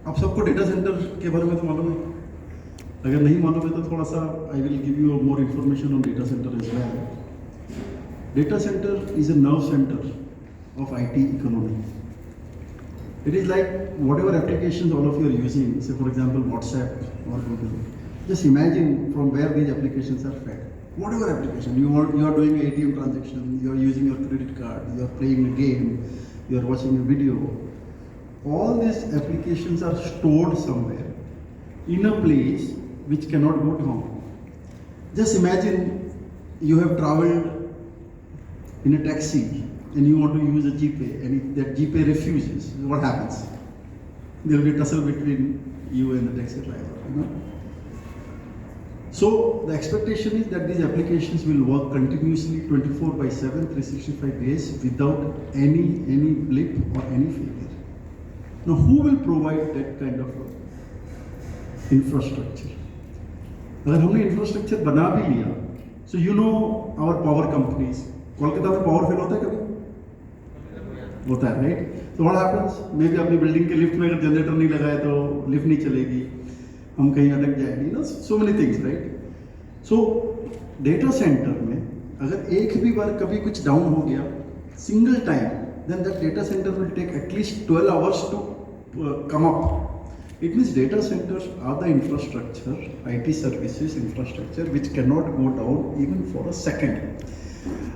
आप सबको data centre के बारे में तो मालूम है, अगर नहीं मालूम है तो थोड़ा सा I will give you more information on data center as well. Data center is a nerve center of IT economy. It is like whatever applications all of you are using, say for example WhatsApp or Google. Just imagine from where these applications are fed. Whatever application you are doing an ATM transaction, you are using your credit card, you are playing a game, you are watching a video. All these applications are stored somewhere in a place which cannot go down. Just imagine you have traveled in a taxi and you want to use a GPay, and if that GPay refuses, what happens? There will be a tussle between you and the taxi driver, you know. So the expectation is that these applications will work continuously 24/7, 365 days without any blip or any failure. Now who will provide that kind of infrastructure? अगर हमने infrastructure बना भी लिया, so you know our power companies. Kolkata में power fail होता है कभी? होता है, राइट? तो व्हाट हैपेंस? मे बी अपनी बिल्डिंग के लिफ्ट में अगर जनरेटर नहीं लगाए तो लिफ्ट नहीं चलेगी, हम कहीं अटक जाएंगे ना, सो मेनी थिंग्स, राइट? सो डेटा सेंटर में अगर एक भी बार कभी कुछ डाउन हो गया single time, then that data center will take at least 12 hours to come up. It means data centers are the infrastructure, IT services infrastructure, which cannot go down even for a second.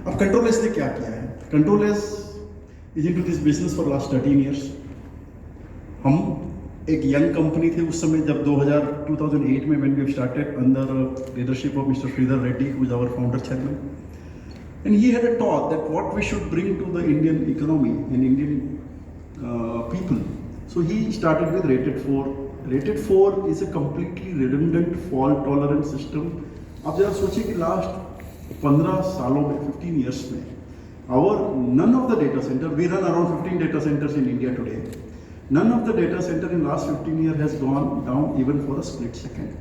अब CtrlS ने क्या किया है? CtrlS is into this business for last 13 years. हम एक young company थे उस समय जब 2008 में when we started under leadership of Mr. Siddarth Reddy, who is our founder chairman, and he had a thought that what we should bring to the Indian economy and Indian people. So he started with Rated 4. Rated 4 is a completely redundant fault tolerant system. आप जरा सोचिए कि last 15 सालों में 15 years में none of the data center, we run around 15 data centers in India today. None of the data center in last 15 years has gone down even for a split second.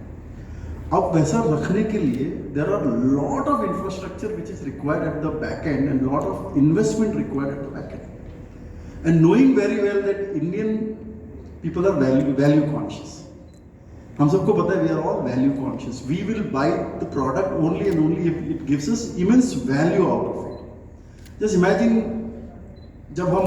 अब वैसा रखने के लिए there are lot of infrastructure which is required at the back end and lot of investment required at the back end. And knowing very well that Indian people are value conscious. हम सबको पता है we are all value conscious. We will buy the product only and only if it gives us immense value out of it. Just imagine जब हम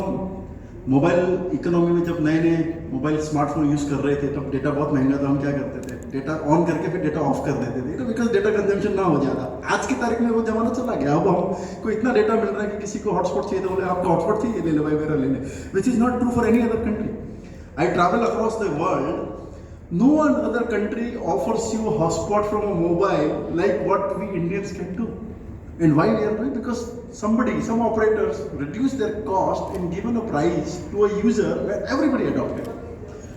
mobile economy में जब नए mobile smartphone use कर रहे थे तब डेटा बहुत महंगा था, हम क्या करते थे? डेटा ऑन करके फिर डेटा ऑफ कर देते थे, बिकॉज डेटा कंजम्पशन ना हो जाता. आज की तारीख में वो जमाना चला गया. अब हमको इतना डेटा मिल रहा है कि किसी को हॉटस्पॉट चाहिए तो बोले आपका हॉटस्पॉट चाहिए, ले ले भाई मेरा ले ले, which is not true for any other country. I travel across the world, no one other country offers you a hotspot from a mobile like what we Indians can do. And why we are doing? Because some operators reduce their cost and given a price to a user where everybody adopted.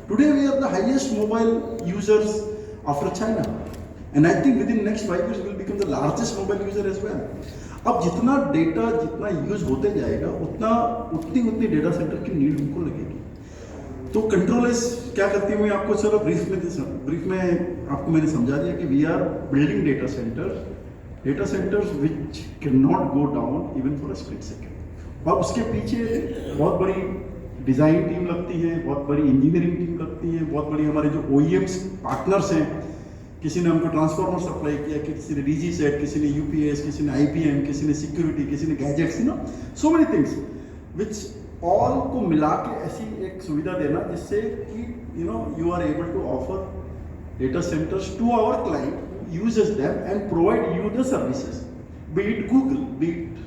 Today we are the highest mobile users after China, and I think within next 5 years we will become the largest mobile user as well. अब जितना data जितना use होते जाएगा उतनी data centre की need हमको लगेगी. तो CtrlS क्या करती है, मैं आपको चलो ब्रीफ में आपको मैंने समझा दिया कि we are building data centers which can not go down even for a split second. और उसके पीछे बहुत बड़ी डिज़ाइन टीम लगती है, बहुत बड़ी इंजीनियरिंग टीम लगती है, बहुत बड़ी हमारे जो OEMs पार्टनर्स हैं. किसी ने हमको ट्रांसफार्मर सप्लाई किया, किसी ने DG सेट, किसी ने UPS, किसी ने IPM, किसी ने सिक्योरिटी, किसी ने gadgets, so many things which all को मिला के ऐसी एक सुविधा देना जिससे कि you are able to offer data centers to our client, uses them and provide you the services, be it Google, be it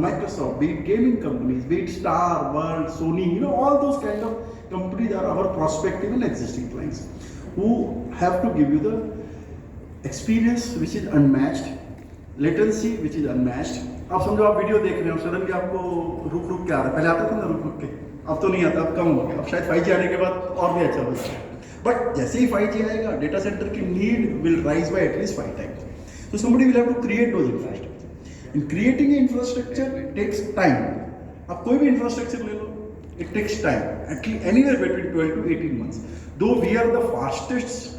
Microsoft, be it gaming companies, be it Star, World, Sony, all those kind of companies are our prospective and existing clients who have to give you the experience which is unmatched, latency which is unmatched. आप समझो आप video देख रहे हो, suddenly आपको रुक के आ रहा है. पहले आता था ना रुक के, अब तो नहीं आता, अब कम हो गया. अब शायद 5G आने के बाद और भी अच्छा हो जाए. बट जैसे ही 5G आएगा डेटा सेंटर की need will rise by at least 5 times. So somebody will have to create those infrastructure. In creating an infrastructure it takes time. आप कोई भी इंफ्रास्ट्रक्चर ले लो, it takes time, actually anywhere between 12 to 18 months. Though we are the fastest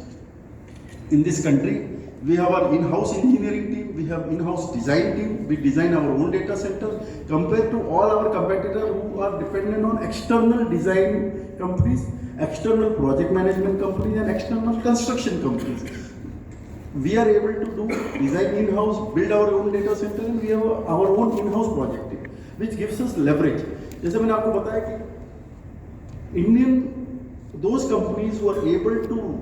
in this country We have our in-house engineering team, we have in-house design team, we design our own data center compared to all our competitors who are dependent on external design companies, external project management companies and external construction companies. We are able to do design in-house, build our own data center and we have our own in-house project team, which gives us leverage. जैसे मैंने आपको बताया कि those companies who are able to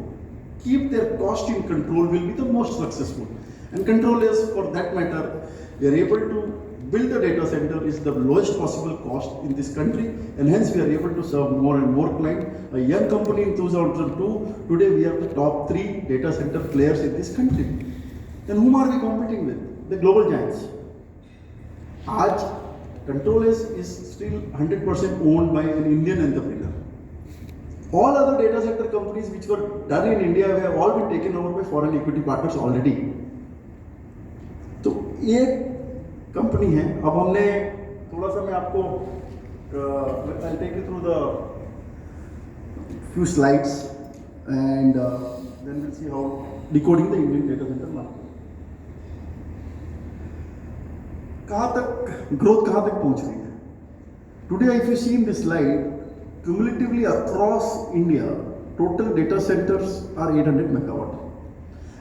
keep their cost in control will be the most successful. And CtrlS, for that matter, we are able to build the data center is the lowest possible cost in this country, and hence we are able to serve more and more clients. A young company in 2002, today we are the top 3 data center players in this country. Then whom are we competing with? The global giants. Aaj, CtrlS is still 100% owned by an Indian entrepreneur. All other data center companies which were done in India have all been taken over by foreign equity partners already. तो ये company है. अब हमने थोड़ा सा मैं आपको I'll take you through the few slides and then we'll see how decoding the Indian data center market. कहाँ तक growth कहाँ तक पहुँच रही है? Today, if you see in this slide, cumulatively across India, total data centers are 800 megawatt.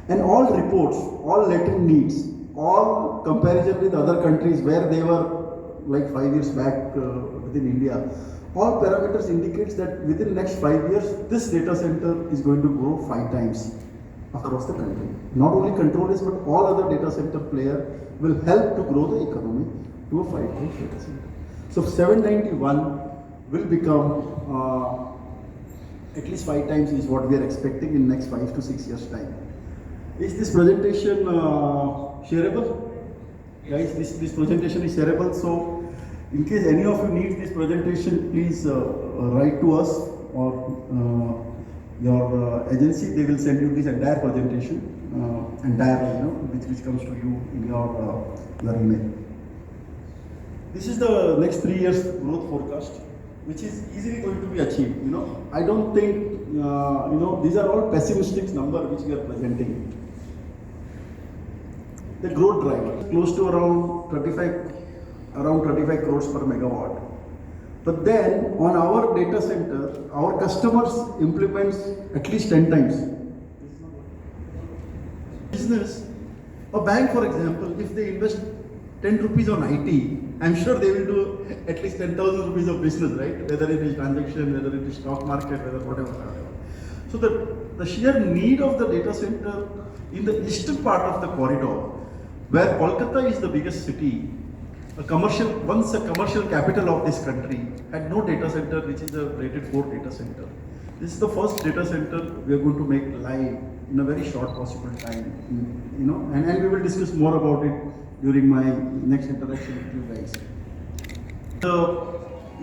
And all reports, all latent needs, all comparison with other countries where they were like 5 years back within India, all parameters indicates that within next 5 years, this data center is going to grow 5 times across the country. Not only CtrlS, but all other data center player will help to grow the economy to a 5 times data center. So 791 will become at least 5 times is what we are expecting in next 5 to 6 years time. Is this presentation shareable? Guys, this presentation is shareable. So in case any of you need this presentation, please write to us or your agency. They will send you this entire presentation, which comes to you in your email. This is the next 3 years growth forecast, which is easily going to be achieved. I don't think these are all pessimistic numbers which we are presenting. The growth driver close to around 35 crores per megawatt. But then on our data center, our customers implements at least 10 times. Business, a bank for example, if they invest 10 rupees on IT, I'm sure they will do at least 10,000 rupees of business, right? Whether it is transaction, whether it is stock market, whether whatever. So the sheer need of the data center in the eastern part of the corridor, where Kolkata is the biggest city, once a commercial capital of this country, had no data center, which is a rated 4 data center. This is the first data center we are going to make live in a very short possible time, and we will discuss more about it during my next interaction with you guys. The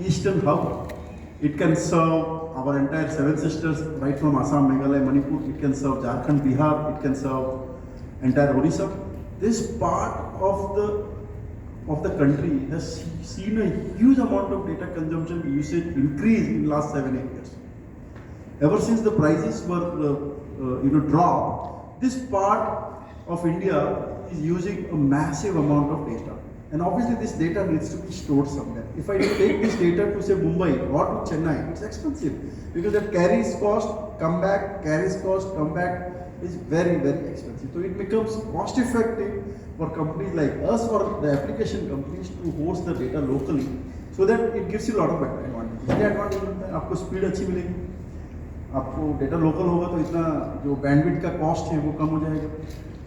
Eastern Hub, it can serve our entire 7 sisters, right from Assam, Meghalaya, Manipur. It can serve Jharkhand, Bihar. It can serve entire Odisha. This part of the country has seen a huge amount of data consumption usage increase in last 7-8 years. Ever since the prices were dropped, this part of India is using a massive amount of data. And obviously this data needs to be stored somewhere. If I take this data to say Mumbai or to Chennai, it's expensive because that carries cost, come back, is very, very expensive. So it becomes cost effective for companies like us or the application companies to host the data locally, so that it gives you a lot of advantage. ये advantage होता है, आपको speed अच्छी मिलेगी, आपको data local होगा तो इतना जो bandwidth का cost है वो कम हो जाएगा.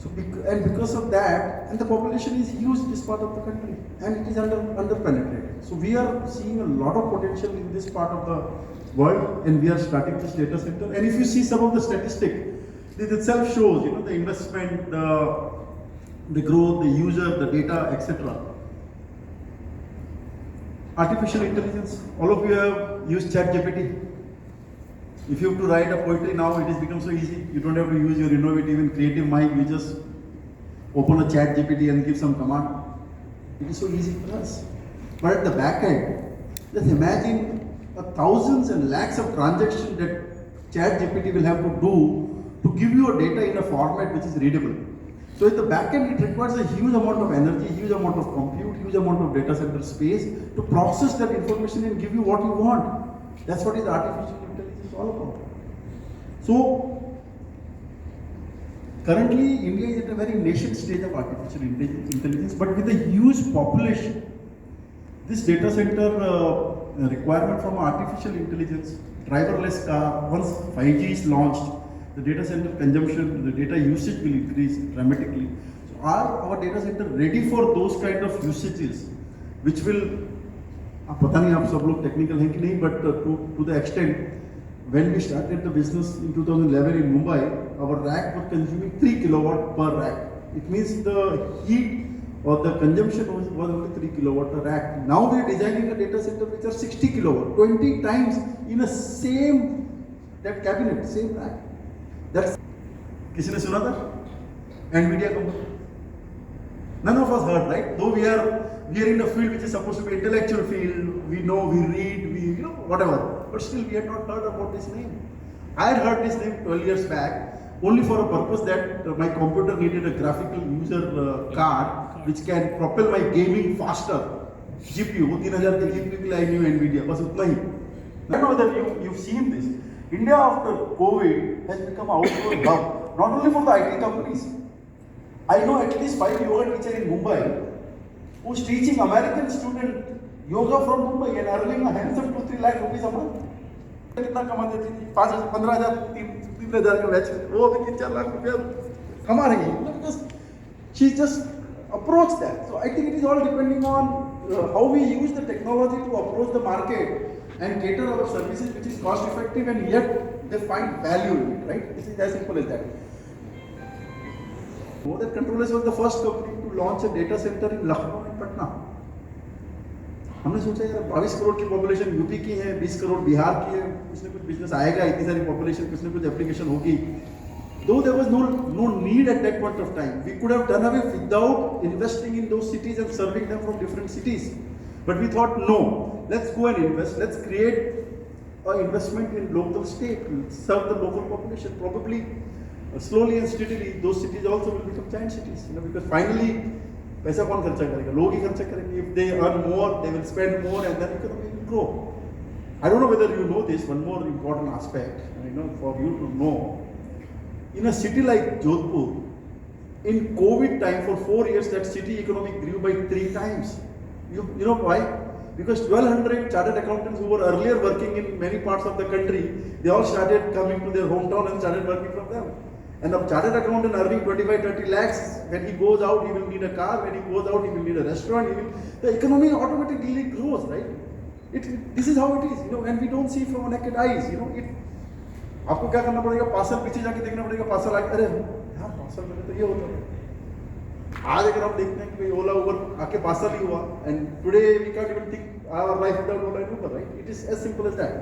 So because of that, and the population is huge in this part of the country, and it is under penetrated. So we are seeing a lot of potential in this part of the world, and we are starting this data center. And if you see some of the statistics, this itself shows, the investment, the growth, the user, the data, etc. Artificial intelligence. All of you have used ChatGPT. If you have to write a poetry now, it has become so easy. You don't have to use your innovative and creative mind. You just open a ChatGPT and give some command. It is so easy for us. But at the back end, just imagine thousands and lakhs of transactions that ChatGPT will have to do to give you a data in a format which is readable. So at the back end, it requires a huge amount of energy, huge amount of compute, huge amount of data center space to process that information and give you what you want. That's what is artificial intelligence all about. So currently, India is at a very nascent stage of artificial intelligence, but with a huge population, this data center requirement from artificial intelligence, driverless car, once 5G is launched, the data center consumption, the data usage will increase dramatically. So are our data center ready for those kind of usages, which will, पता नहीं आप सब लोग technical हैं कि नहीं, but to the extent, when we started the business in 2011 in Mumbai, our rack was consuming 3 kilowatt per rack. It means the heat or the consumption was only 3 kilowatt per rack. Now we are designing a data center which are 60 kilowatt, 20 times in a same that cabinet, same rack. That's किसी ने सुना था? NVIDIA company. None of us heard, right? Though we are in a field which is supposed to be intellectual field, we know, we read, we whatever. But still, we had not heard about this name. I had heard this name 12 years back, only for a purpose that my computer needed a graphical user card which can propel my gaming faster. GPU, 3000 के GPU के लिए I knew NVIDIA, बस उतना ही. I don't know whether you've seen this. India after COVID has become an outdoor hub, not only for the IT companies. I know at least 5 yoga teachers in Mumbai who's teaching American student yoga from Mumbai and earning a handsome 2-3 lakh rupees a month. कितना कमा देती थी? 5,000, 15,000, 3,000 का batch, वो भी 3-4 लाख रुपया कमा रही है. Because she just approached that. So I think it is all depending on how we use the technology to approach the market and cater our services which is cost effective and yet they find value in it, right? This is as simple as that. That CtrlS was the first company to launch a data center in Lucknow and Patna. हमने सोचा यार 22 करोड़ की population UP की है, 20 करोड़ बिहार की है, कुछ न कुछ बिजनेस आएगा, इतनी सारी पॉपुलेशन, कुछ न कुछ एप्लीकेशन होगी. Though there was no need at that point of time, we could have done away without investing in those cities and serving them from different cities. But we thought, no, let's go and invest. Let's create an investment in local state, serve the local population. Probably, slowly and steadily, those cities also will become giant cities. Because finally, पैसा कौन खर्चा करेगा? लोग ही खर्चा करेंगे. If they earn more, they will spend more, and then economy will grow. I don't know whether you know this. One more important aspect, for you to know. In a city like Jodhpur, in COVID time for 4 years, that city economy grew by 3 times. You know why? Because 1,200 chartered accountants who were earlier working in many parts of the country, they all started coming to their hometown and started working from them. And a chartered accountant earning 25-30 lakhs, when he goes out, he will need a car. When he goes out, he will need a restaurant. The economy automatically grows, right? This is how it is, and we don't see from naked eyes. आपको क्या करना पड़ेगा? Parcel पीछे जाके देखना पड़ेगा. Parcel आके अरे यार पार्सल में तो ये होता है. आज अगर हम देखते हैं कि ओला उबर आके पार्सल ही हुआ, and today we can't even think our life without Ola and Uber, right? It is as simple as that.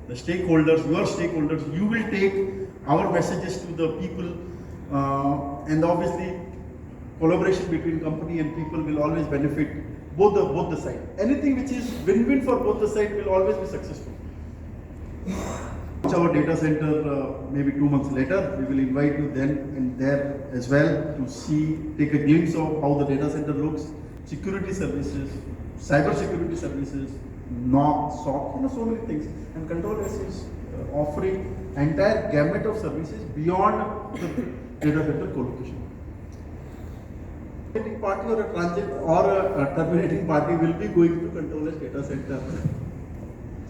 The stakeholders, your stakeholders, you will take our messages to the people, and obviously collaboration between company and people will always benefit both the side. Anything which is win-win for both the side will always be successful. Our data center maybe 2 months later. We will invite you then and there as well to take a glimpse of how the data center looks, security services, cyber security services, NOC, SOC, so many things. And CtrlS is offering entire gamut of services beyond the data center co-location. A party or a transit or a terminating party will be going to CtrlS data center.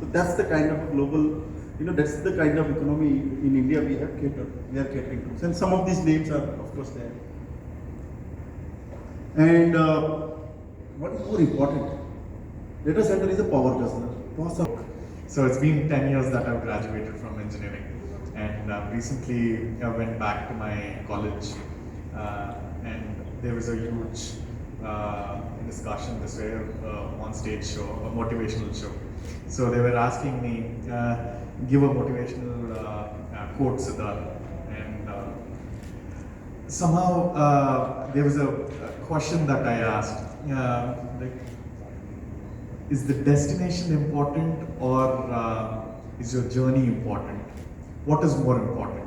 So that's the kind of global. That's the kind of economy in India we are catering to. And some of these names are, of course, there. And what is more important? Data center is a power guzzler. So it's been 10 years that I've graduated from engineering. And recently I went back to my college and there was a huge discussion this way, on stage show, a motivational show. So they were asking me, give a motivational quote, Siddarth. And somehow there was a question that I asked, is the destination important or is your journey important? What is more important?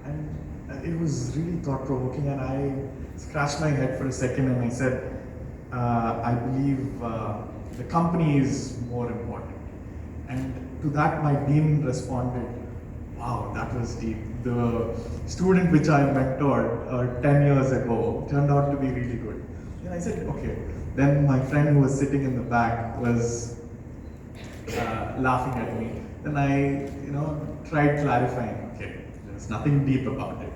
And it was really thought-provoking, and scratched my head for a second and I said, I believe the company is more important. And to that my dean responded, wow, that was deep. The student which I mentored 10 years ago turned out to be really good. And I said, okay. Then my friend who was sitting in the back was laughing at me. Then I, tried clarifying, okay, there's nothing deep about it.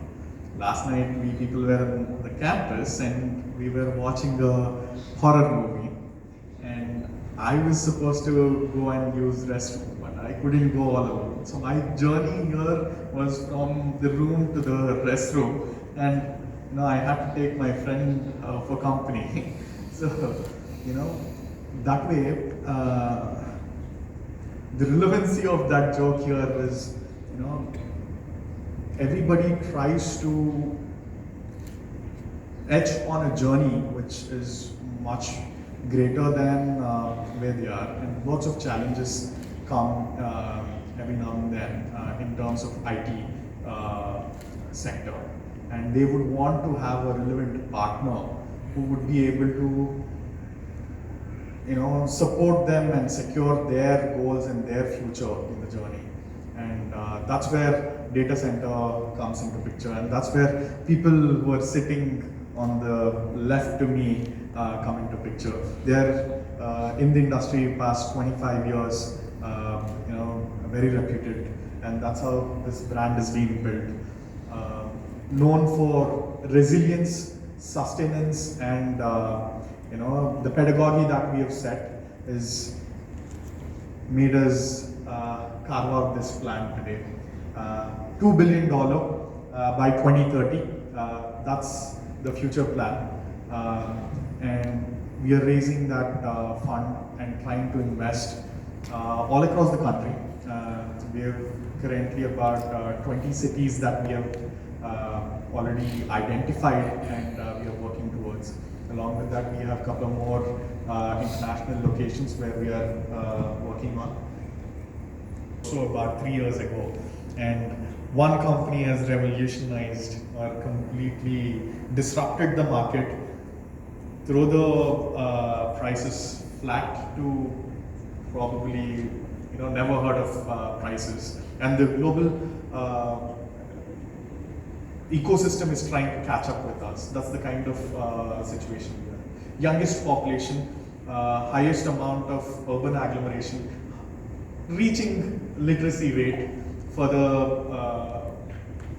Last night we people were on the campus and we were watching a horror movie and I was supposed to go and use restroom, but I couldn't go all alone. So my journey here was from the room to the restroom, and I had to take my friend for company. So, that way, the relevancy of that joke here is, everybody tries to edge on a journey which is much greater than where they are, and lots of challenges come every now and then in terms of IT sector, and they would want to have a relevant partner who would be able to support them and secure their goals and their future in the journey. And that's where data center comes into picture, and that's where people who are sitting on the left to me come into picture. They're in the industry past 25 years, very reputed, and that's how this brand is being built. Known for resilience, sustenance, and the pedagogy that we have set is made us carve out this plan today. $2 billion by 2030. That's the future plan, and we are raising that fund and trying to invest all across the country. We have currently about 20 cities that we have already identified and we are working towards. Along with that, we have a couple of more international locations where we are working on. So about 3 years ago, and one company has revolutionized or completely disrupted the market, throw the prices flat to probably never heard of prices, and the global ecosystem is trying to catch up with us. That's the kind of situation we are. Youngest population, highest amount of urban agglomeration, reaching literacy rate for the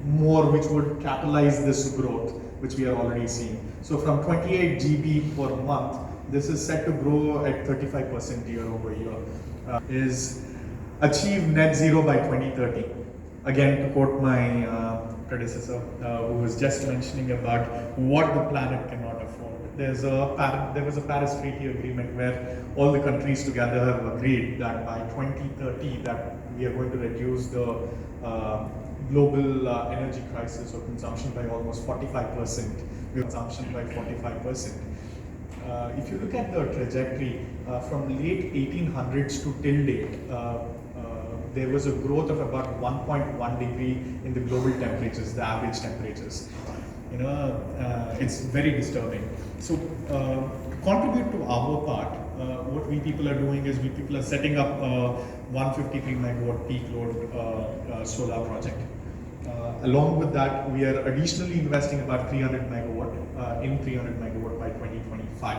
more which would catalyze this growth, which we are already seeing. So from 28 GB per month, this is set to grow at 35% year over year. Is achieve net zero by 2030. Again, to quote my predecessor, who was just mentioning about what the planet cannot afford. There was a Paris Treaty Agreement where all the countries together have agreed that by 2030 that we are going to reduce the global energy crisis or consumption by almost 45%. Consumption by 45%. If you look at the trajectory from late 1800s to till date, there was a growth of about 1.1 degree in the global temperatures, the average temperatures. It's very disturbing. So to contribute to our part, what we people are doing is we people are setting up a 153 megawatt peak load solar project. Along with that, we are additionally investing about 300 megawatt in 300 megawatt by 2025.